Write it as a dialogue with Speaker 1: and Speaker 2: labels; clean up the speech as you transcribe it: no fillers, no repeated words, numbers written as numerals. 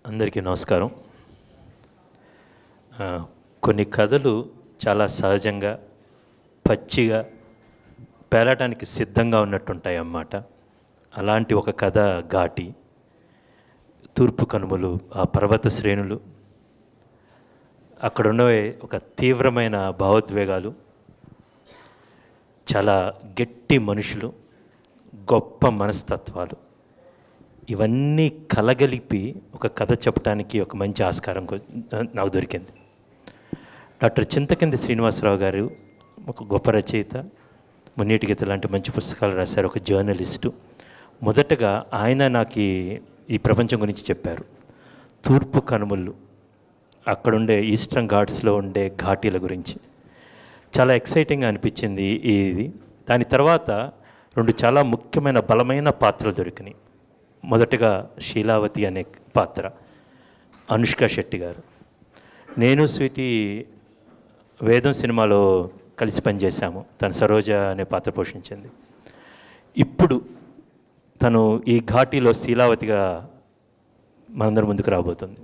Speaker 1: అందరికీ నమస్కారం. కొన్ని కథలు చాలా సహజంగా, పచ్చిగా పేలటానికి సిద్ధంగా ఉన్నట్టుంటాయి అన్నమాట. అలాంటి ఒక కథ ఘాటి. తూర్పు కనుమలు, ఆ పర్వత శ్రేణులు, అక్కడున్నవే ఒక తీవ్రమైన భావోద్వేగాలు, చాలా గట్టి మనుషులు, గొప్ప మనస్తత్వాలు, ఇవన్నీ కలగలిపి ఒక కథ చెప్పడానికి ఒక మంచి ఆస్కారం నాకు దొరికింది. డాక్టర్ చింతకింది శ్రీనివాసరావు గారు ఒక గొప్ప రచయిత, మున్నీటి గీత లాంటి మంచి పుస్తకాలు రాశారు, ఒక జర్నలిస్టు. మొదటగా ఆయన నాకు ఈ ప్రపంచం గురించి చెప్పారు. తూర్పు కనుమలు, అక్కడుండే ఈస్టర్న్ ఘాట్స్లో ఉండే ఘాటీల గురించి చాలా ఎక్సైటింగ్గా అనిపించింది ఇది. దాని తర్వాత రెండు చాలా ముఖ్యమైన బలమైన పాత్రలు దొరికినాయి. మొదటగా శీలావతి అనే పాత్ర, అనుష్క శెట్టి గారు. నేను స్వీటీ వేదం సినిమాలో కలిసి పనిచేశాము. తను సరోజ అనే పాత్ర పోషించింది. ఇప్పుడు తను ఈ ఘాటీలో శీలావతిగా మనందరి ముందుకు రాబోతుంది.